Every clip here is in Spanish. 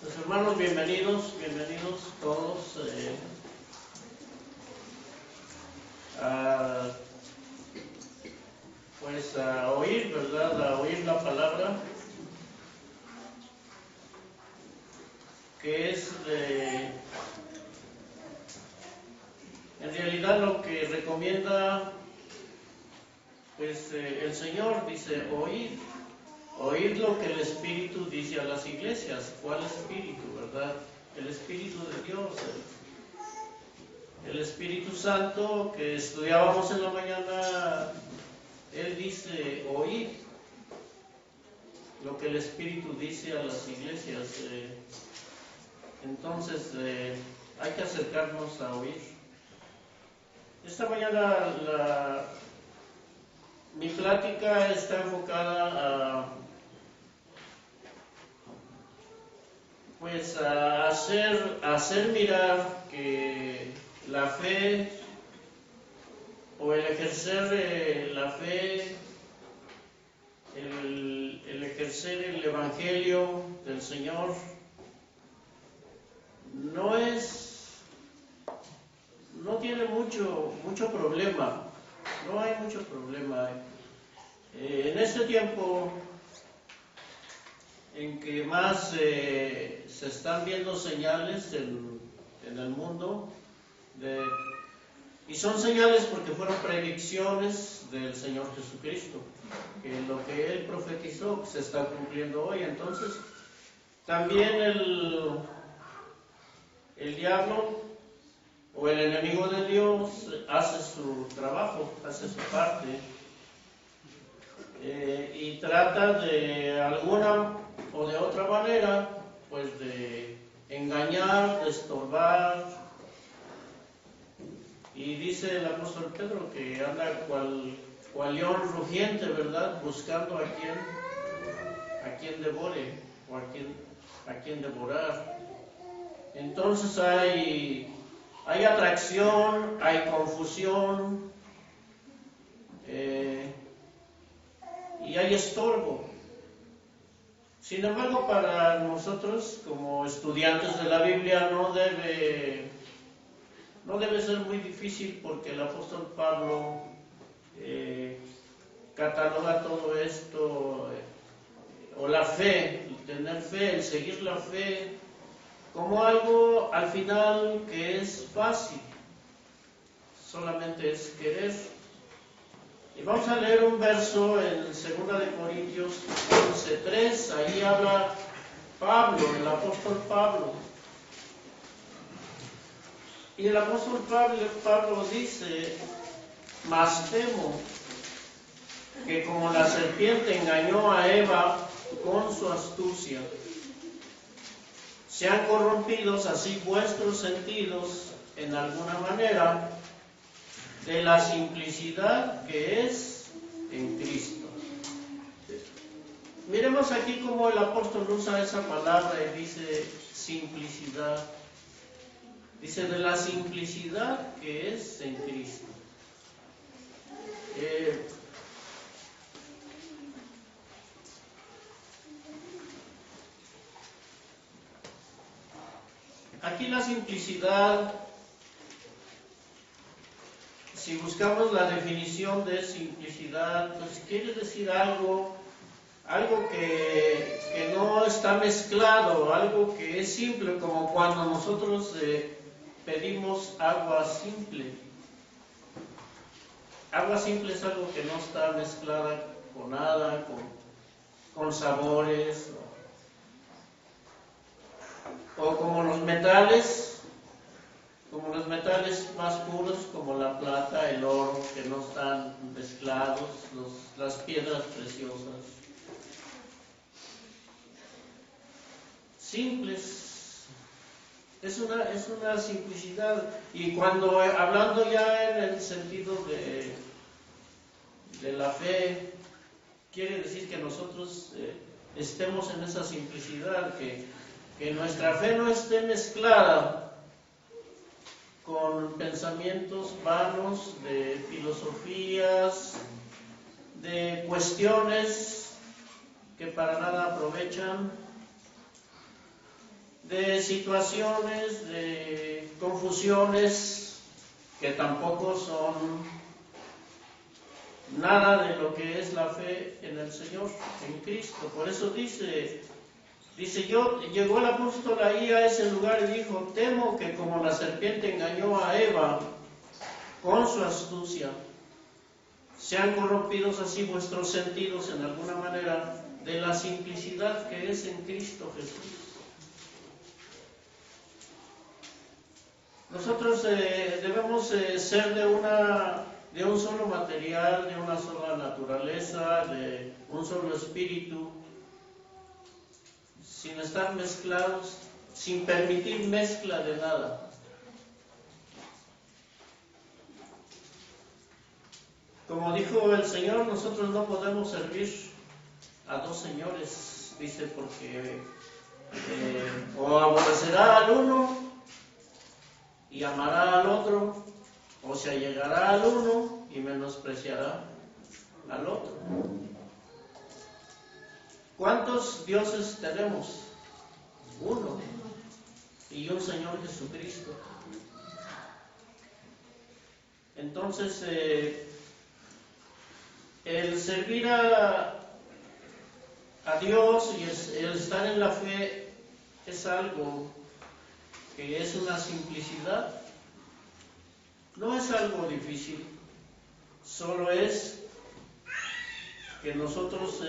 Pues hermanos, bienvenidos todos a oír, ¿verdad? A oír la palabra, que es en realidad lo que recomienda el Señor. Dice oír lo que el Espíritu dice a las iglesias. ¿Cuál Espíritu, verdad? El Espíritu de Dios, el Espíritu Santo que estudiábamos en la mañana. Él dice oír lo que el Espíritu dice a las iglesias. Entonces hay que acercarnos a oír. Esta mañana mi plática está enfocada a hacer mirar que la fe o el ejercer la fe, el ejercer el Evangelio del Señor no tiene mucho problema, no hay mucho problema. En este tiempo en que más se están viendo señales en el mundo, y son señales porque fueron predicciones del Señor Jesucristo, que lo que Él profetizó se está cumpliendo hoy. Entonces, también el diablo o el enemigo de Dios hace su trabajo, hace su parte, y trata de alguna o de otra manera, pues de engañar, de estorbar. Y dice el apóstol Pedro que anda cual león rugiente, ¿verdad? Buscando a quien devore o a quien devorar. Entonces hay atracción, hay confusión, y hay estorbo. Sin embargo, para nosotros como estudiantes de la Biblia no debe ser muy difícil, porque el apóstol Pablo cataloga todo esto, o la fe, el tener fe, el seguir la fe, como algo al final que es fácil, solamente es querer. Y vamos a leer un verso en 2 de Corintios 11:3. Ahí habla Pablo, el apóstol Pablo. Y el apóstol Pablo dice: mas temo que como la serpiente engañó a Eva con su astucia, sean corrompidos así vuestros sentidos en alguna manera de la simplicidad que es en Cristo. Miremos aquí cómo el apóstol usa esa palabra y dice simplicidad. Dice de la simplicidad que es en Cristo. Aquí la simplicidad, si buscamos la definición de simplicidad, pues quiere decir algo que no está mezclado, algo que es simple, como cuando nosotros pedimos agua simple. Agua simple es algo que no está mezclada con nada, con sabores, o como los metales más puros, como la plata, el oro, que no están mezclados, las piedras preciosas. Simples, es una simplicidad. Y cuando hablando ya en el sentido de la fe, quiere decir que nosotros estemos en esa simplicidad, que nuestra fe no esté mezclada con pensamientos vanos, de filosofías, de cuestiones que para nada aprovechan, de situaciones, de confusiones que tampoco son nada de lo que es la fe en el Señor, en Cristo. Por eso dice, llegó el apóstol ahí a ese lugar y dijo, temo que como la serpiente engañó a Eva con su astucia, sean corrompidos así vuestros sentidos en alguna manera de la simplicidad que es en Cristo Jesús. Nosotros debemos ser de un solo material, de una sola naturaleza, de un solo espíritu, sin estar mezclados, sin permitir mezcla de nada. Como dijo el Señor, nosotros no podemos servir a dos señores, dice, porque o aborrecerá al uno y amará al otro, o se allegará al uno y menospreciará al otro. ¿Cuántos dioses tenemos? Uno, y un Señor Jesucristo. Entonces, el servir a Dios y el estar en la fe es algo que es una simplicidad, no es algo difícil, solo es que nosotros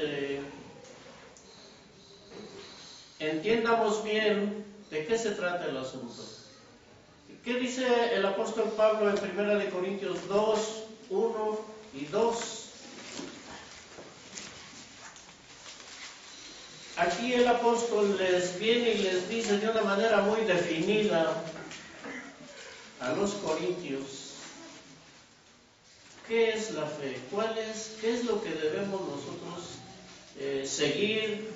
entiendamos bien de qué se trata el asunto. ¿Qué dice el apóstol Pablo en 1 Corintios 2, 1 y 2? Aquí el apóstol les viene y les dice de una manera muy definida a los corintios qué es la fe, qué es lo que debemos nosotros seguir,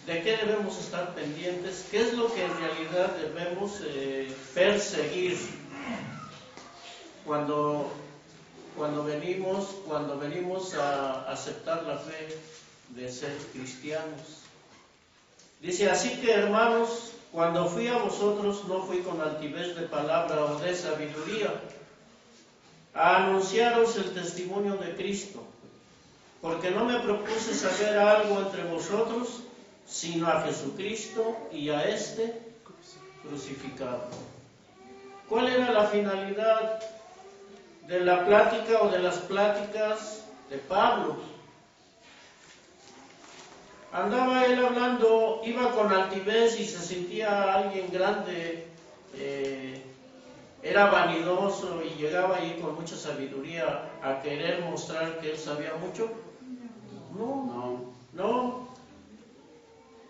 de qué debemos estar pendientes, qué es lo que en realidad debemos perseguir cuando venimos a aceptar la fe de ser cristianos. Dice, así que hermanos, cuando fui a vosotros no fui con altivez de palabra o de sabiduría, a anunciaros el testimonio de Cristo, porque no me propuse saber algo entre vosotros, sino a Jesucristo y a este crucificado. ¿Cuál era la finalidad de la plática o de las pláticas de Pablo? Andaba él hablando, iba con altivez y se sentía alguien grande, era vanidoso y llegaba ahí con mucha sabiduría a querer mostrar que él sabía mucho. No.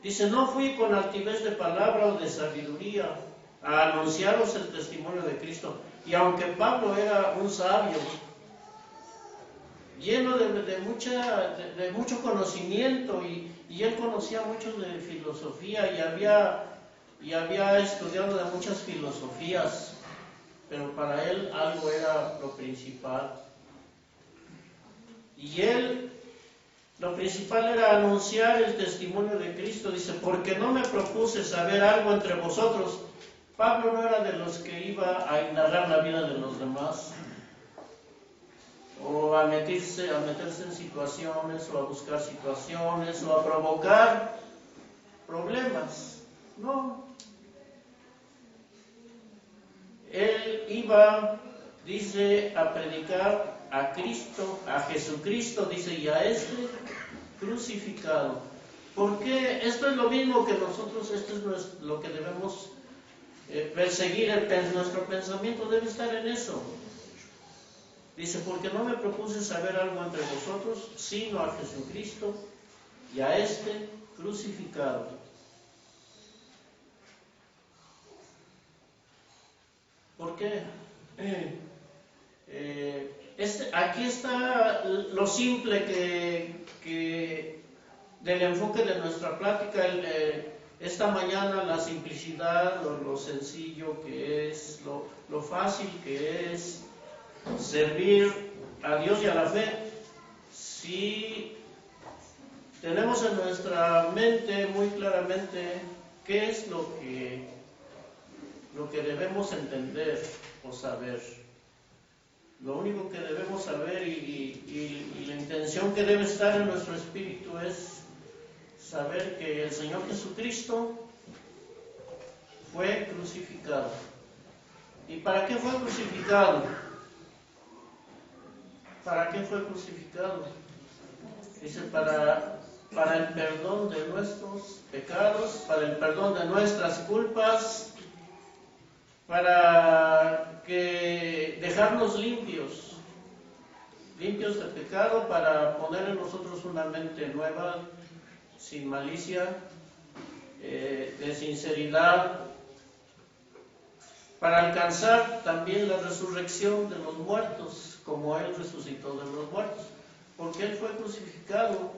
Dice, no fui con altivez de palabra o de sabiduría a anunciaros el testimonio de Cristo. Y aunque Pablo era un sabio, lleno de mucho conocimiento y él conocía mucho de filosofía y había estudiado de muchas filosofías, pero para él algo era lo principal. Y él, lo principal era anunciar el testimonio de Cristo. Dice, porque no me propuse saber algo entre vosotros. Pablo no era de los que iba a narrar la vida de los demás, o a meterse en situaciones, o a buscar situaciones, o a provocar problemas. No. Él iba, dice, a predicar a Cristo, a Jesucristo, dice, y a este crucificado. Porque esto es lo mismo que nosotros, esto es lo que debemos perseguir, nuestro pensamiento debe estar en eso. Dice, porque no me propuse saber algo entre vosotros, sino a Jesucristo y a este crucificado. ¿Por qué? Aquí está lo simple que del enfoque de nuestra plática, esta mañana, la simplicidad, lo sencillo que es, lo fácil que es servir a Dios y a la fe. Si tenemos en nuestra mente muy claramente qué es lo que lo que debemos entender o saber. Lo único que debemos saber y la intención que debe estar en nuestro espíritu es saber que el Señor Jesucristo fue crucificado. ¿Y para qué fue crucificado? ¿Para qué fue crucificado? Dice, para el perdón de nuestros pecados, para el perdón de nuestras culpas, para dejarnos limpios de pecado, para poner en nosotros una mente nueva, sin malicia, de sinceridad, para alcanzar también la resurrección de los muertos, como Él resucitó de los muertos, porque Él fue crucificado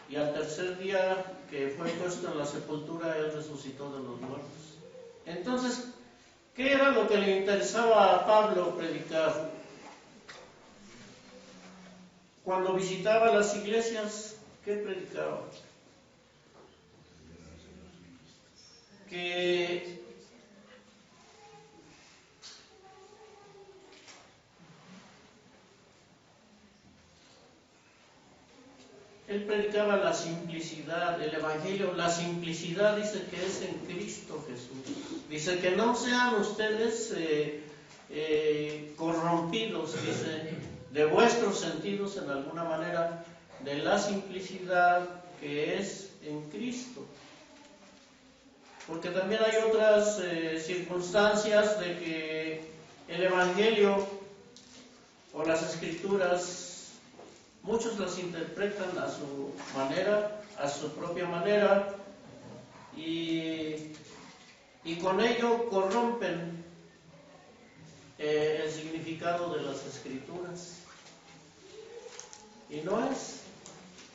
y al tercer día que fue puesto en la sepultura, Él resucitó de los muertos. Entonces, ¿qué era lo que le interesaba a Pablo predicar? Cuando visitaba las iglesias, ¿qué predicaba? Que él predicaba la simplicidad, el Evangelio, la simplicidad dice que es en Cristo Jesús. Dice que no sean ustedes corrompidos, dice, de vuestros sentidos en alguna manera, de la simplicidad que es en Cristo. Porque también hay otras circunstancias de que el Evangelio o las Escrituras, muchos las interpretan a su manera, a su propia manera, y con ello corrompen el significado de las Escrituras. Y no es.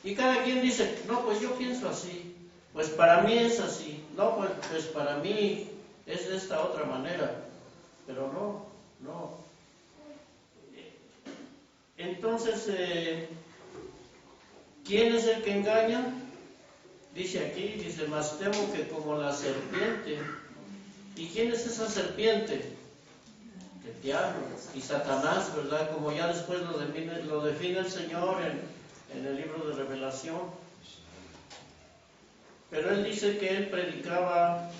Y cada quien dice, no, pues yo pienso así, pues para mí es así, no, pues para mí es de esta otra manera, pero no. Entonces, ¿quién es el que engaña? Dice aquí, dice, más temo que como la serpiente. ¿Y quién es esa serpiente? El diablo y Satanás, ¿verdad? Como ya después lo define el Señor en el libro de Revelación. Pero él dice que él predicaba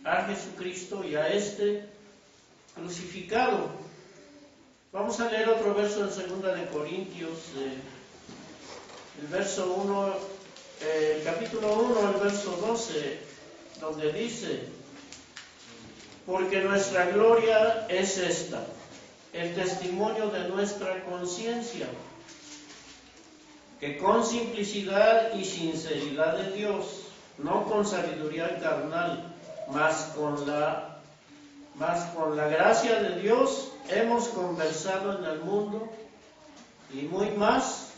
a Jesucristo y a este crucificado. Vamos a leer otro verso en 2 de Corintios, el verso 1, el capítulo 1, el verso 12, donde dice: porque nuestra gloria es esta, el testimonio de nuestra conciencia, que con simplicidad y sinceridad de Dios, no con sabiduría carnal, mas con la gracia de Dios, hemos conversado en el mundo, y muy más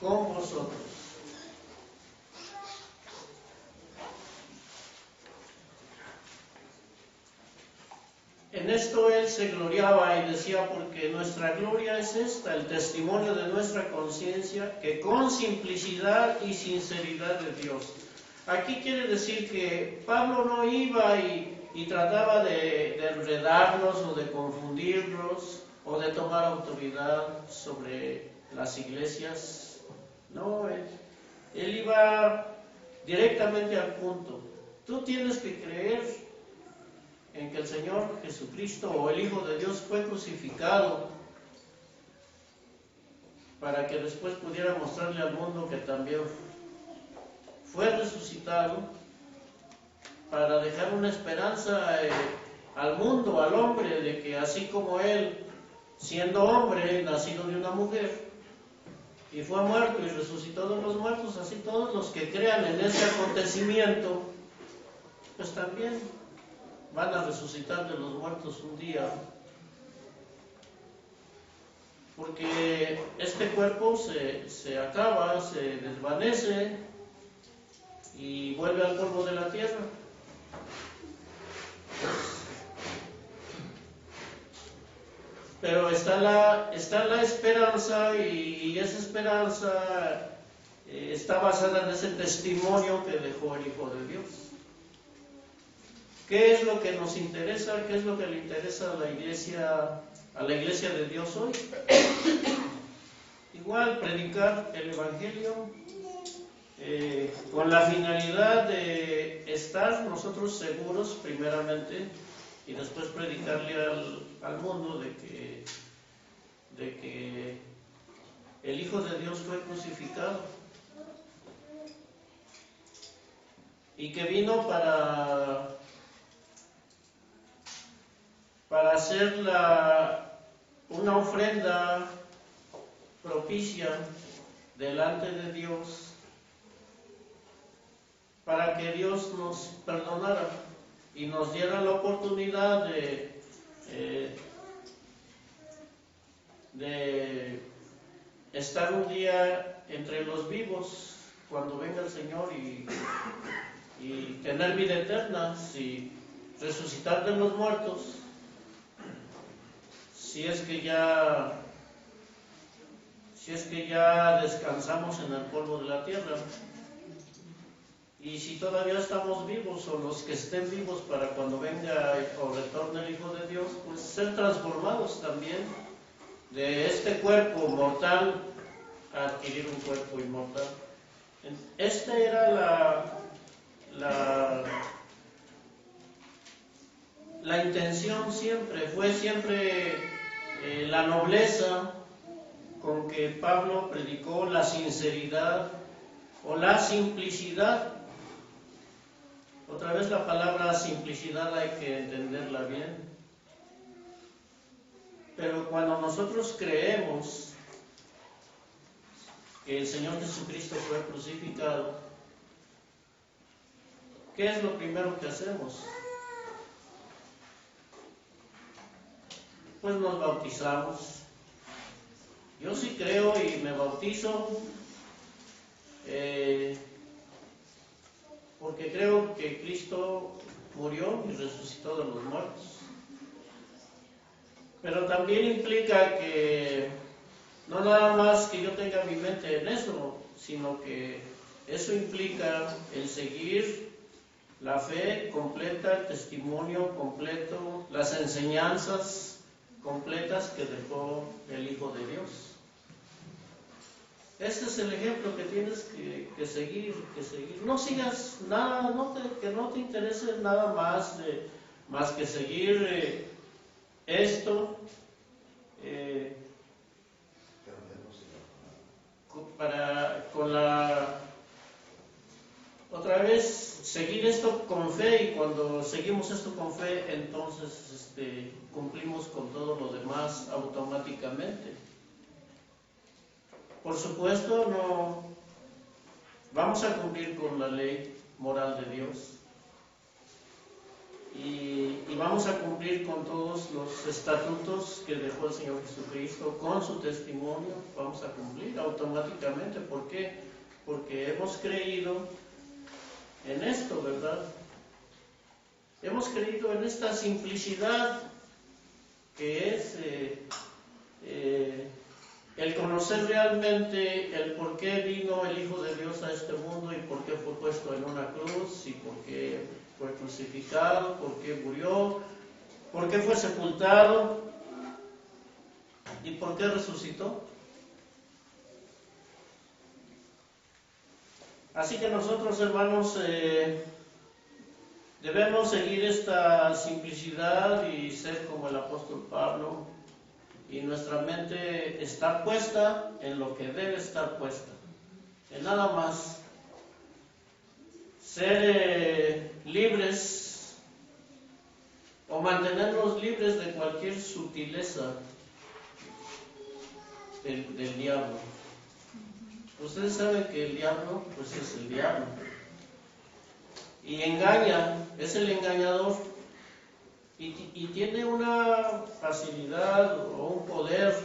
con vosotros. En esto él se gloriaba y decía, porque nuestra gloria es esta, el testimonio de nuestra conciencia, que con simplicidad y sinceridad de Dios. Aquí quiere decir que Pablo no iba y trataba de enredarlos o de confundirlos o de tomar autoridad sobre las iglesias. No, él iba directamente al punto. Tú tienes que creer en que el Señor Jesucristo o el Hijo de Dios fue crucificado para que después pudiera mostrarle al mundo que también fue resucitado, para dejar una esperanza al mundo, al hombre, de que así como Él, siendo hombre, nacido de una mujer, y fue muerto y resucitó de los muertos, así todos los que crean en ese acontecimiento, pues también van a resucitar de los muertos un día, porque este cuerpo se acaba, se desvanece y vuelve al polvo de la tierra. Pero está la esperanza, y esa esperanza está basada en ese testimonio que dejó el Hijo de Dios. ¿Qué es lo que nos interesa? ¿Qué es lo que le interesa a la iglesia de Dios hoy? Igual, predicar el Evangelio con la finalidad de estar nosotros seguros primeramente y después predicarle al mundo de que el Hijo de Dios fue crucificado y que vino para hacer una ofrenda propicia delante de Dios, para que Dios nos perdonara y nos diera la oportunidad de estar un día entre los vivos cuando venga el Señor y tener vida eterna, si resucitar de los muertos, si es que ya descansamos en el polvo de la tierra. Y si todavía estamos vivos, o los que estén vivos para cuando venga o retorne el Hijo de Dios, pues ser transformados también de este cuerpo mortal a adquirir un cuerpo inmortal. Esta era la intención siempre, fue siempre la nobleza con que Pablo predicó, la sinceridad o la simplicidad. Otra vez la palabra simplicidad hay que entenderla bien. Pero cuando nosotros creemos que el Señor Jesucristo fue crucificado, ¿qué es lo primero que hacemos? Pues nos bautizamos. Yo sí creo y me bautizo porque creo que Cristo murió y resucitó de los muertos. Pero también implica que no nada más que yo tenga mi mente en eso, sino que eso implica el seguir la fe completa, el testimonio completo, las enseñanzas completas que dejó el Hijo de Dios. Este es el ejemplo que tienes que seguir. No sigas nada, que no te interese nada más que seguir esto otra vez seguir esto con fe, y cuando seguimos esto con fe, entonces cumplimos con todo lo demás automáticamente. Por supuesto, no vamos a cumplir con la ley moral de Dios y vamos a cumplir con todos los estatutos que dejó el Señor Jesucristo, con su testimonio vamos a cumplir automáticamente. ¿Por qué? Porque hemos creído en esto, ¿verdad? Hemos creído en esta simplicidad que es el conocer realmente el por qué vino el Hijo de Dios a este mundo y por qué fue puesto en una cruz y por qué fue crucificado, por qué murió, por qué fue sepultado y por qué resucitó. Así que nosotros, hermanos, debemos seguir esta simplicidad y ser como el apóstol Pablo, y nuestra mente está puesta en lo que debe estar puesta, en nada más. Ser libres o mantenernos libres de cualquier sutileza del diablo. Ustedes saben que el diablo, pues es el diablo, y engaña, es el engañador, y tiene una facilidad o un poder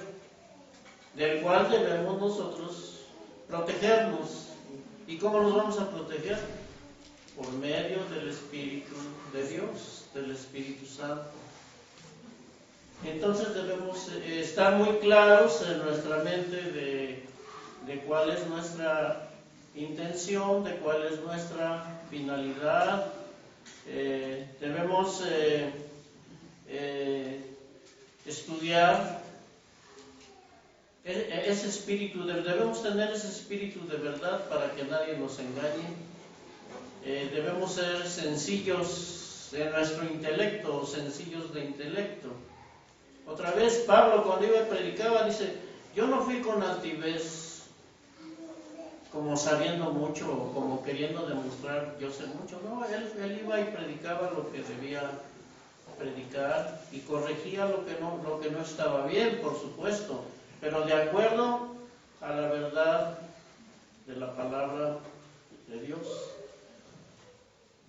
del cual debemos nosotros protegernos. ¿Y cómo nos vamos a proteger? Por medio del Espíritu de Dios, del Espíritu Santo. Entonces debemos estar muy claros en nuestra mente de cuál es nuestra intención, de cuál es nuestra finalidad, Debemos estudiar ese espíritu, debemos tener ese espíritu de verdad para que nadie nos engañe. Debemos ser sencillos en nuestro intelecto, sencillos de intelecto. Otra vez Pablo, cuando iba y predicaba, dice: yo no fui con altivez, como sabiendo mucho o como queriendo demostrar yo sé mucho. No, él iba y predicaba lo que debía predicar y corregía lo que no estaba bien, por supuesto, pero de acuerdo a la verdad de la palabra de Dios.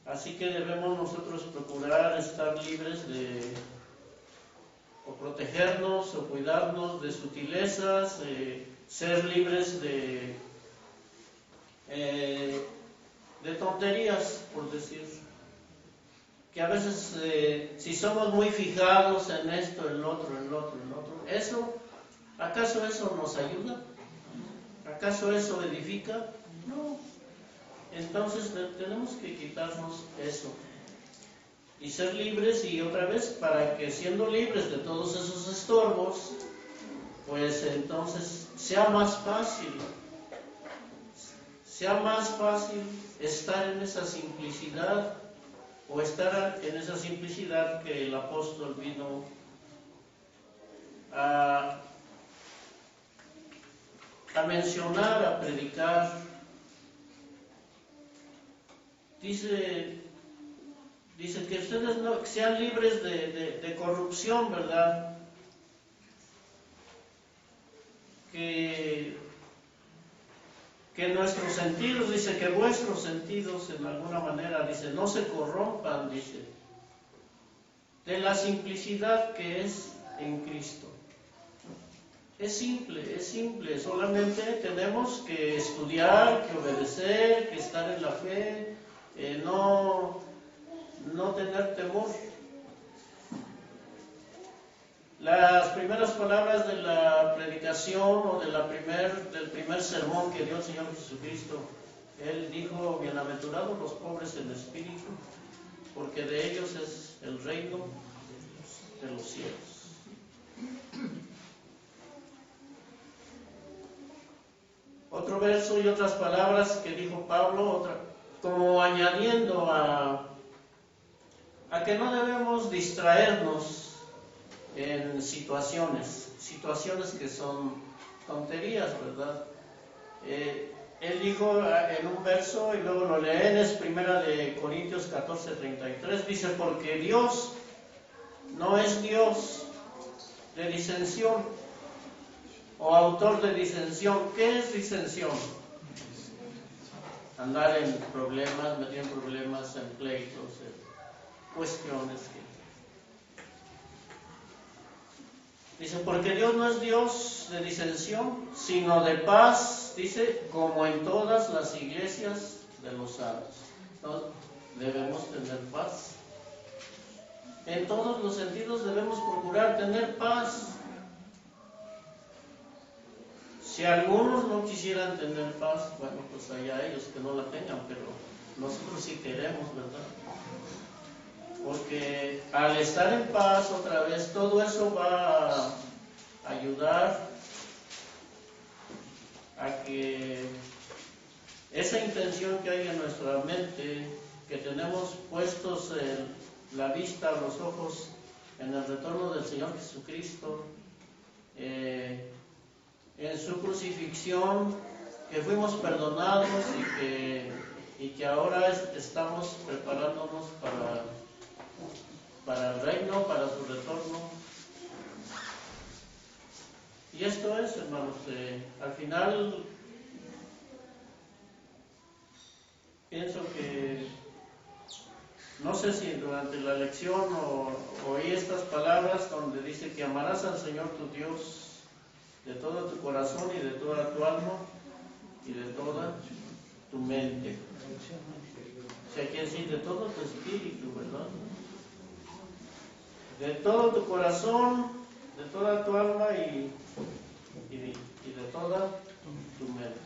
Así que debemos nosotros procurar estar libres o protegernos o cuidarnos de sutilezas, ser libres de tonterías, por decir. Que a veces, si somos muy fijados en esto, en lo otro, ¿acaso eso nos ayuda? ¿Acaso eso edifica? No. Entonces tenemos que quitarnos eso y ser libres, y otra vez, para que siendo libres de todos esos estorbos, pues entonces sea más fácil estar en esa simplicidad, o estar en esa simplicidad que el apóstol vino a mencionar, a predicar. Dice que ustedes no sean libres de corrupción, ¿verdad? Que nuestros sentidos, dice que vuestros sentidos en alguna manera, dice, no se corrompan, dice, de la simplicidad que es en Cristo. Es simple, solamente tenemos que estudiar, que obedecer, que estar en la fe, no tener temor. Las primeras palabras de la predicación o del primer sermón que dio el Señor Jesucristo, Él dijo: bienaventurados los pobres en espíritu, porque de ellos es el reino de los cielos. Otro verso y otras palabras que dijo Pablo, como añadiendo a que no debemos distraernos en situaciones que son tonterías, ¿verdad? Él dijo en un verso, y luego lo leen, es primera de Corintios 14:33, dice: porque Dios no es Dios de disensión o autor de disensión. ¿Qué es disensión? Andar en problemas, meter en problemas, en pleitos, en cuestiones que... Dice, porque Dios no es Dios de disensión, sino de paz, dice, como en todas las iglesias de los santos. Entonces, debemos tener paz. En todos los sentidos debemos procurar tener paz. Si algunos no quisieran tener paz, bueno, pues allá ellos que no la tengan, pero nosotros sí queremos, ¿verdad? Porque al estar en paz otra vez, todo eso va a ayudar a que esa intención que hay en nuestra mente, que tenemos puestos la vista, los ojos en el retorno del Señor Jesucristo, en su crucifixión, que fuimos perdonados y que ahora estamos preparándonos para el reino, para su retorno. Y esto es, hermanos, al final pienso que, no sé si durante la lección oí estas palabras donde dice que amarás al Señor tu Dios de todo tu corazón y de toda tu alma y de toda tu mente. O sea, quiere decir de todo tu espíritu, ¿verdad? De todo tu corazón, de toda tu alma y de toda tu mente.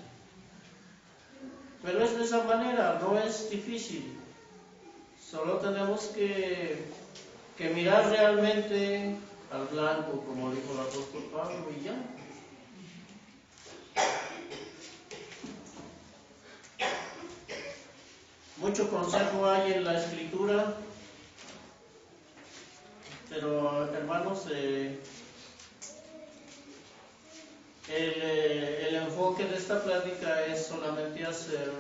Pero es de esa manera, no es difícil. Solo tenemos que mirar realmente al blanco, como dijo el apóstol Pablo, y ya. Mucho consejo hay en la Escritura, pero hermanos, el enfoque de esta plática es solamente hacer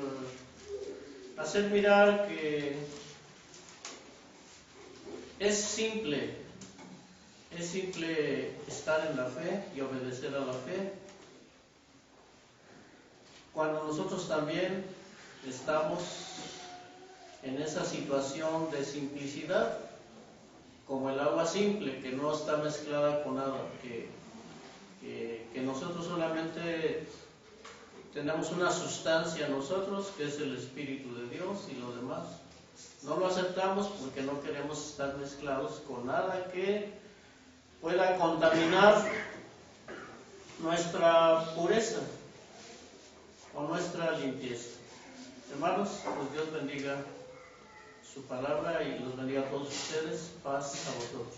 mirar que es simple estar en la fe y obedecer a la fe, cuando nosotros también estamos en esa situación de simplicidad, como el agua simple, que no está mezclada con nada, que nosotros solamente tenemos una sustancia nosotros, que es el Espíritu de Dios, y lo demás no lo aceptamos porque no queremos estar mezclados con nada que pueda contaminar nuestra pureza o nuestra limpieza. Hermanos, pues Dios bendiga su palabra y los bendiga a todos ustedes. Paz a vosotros.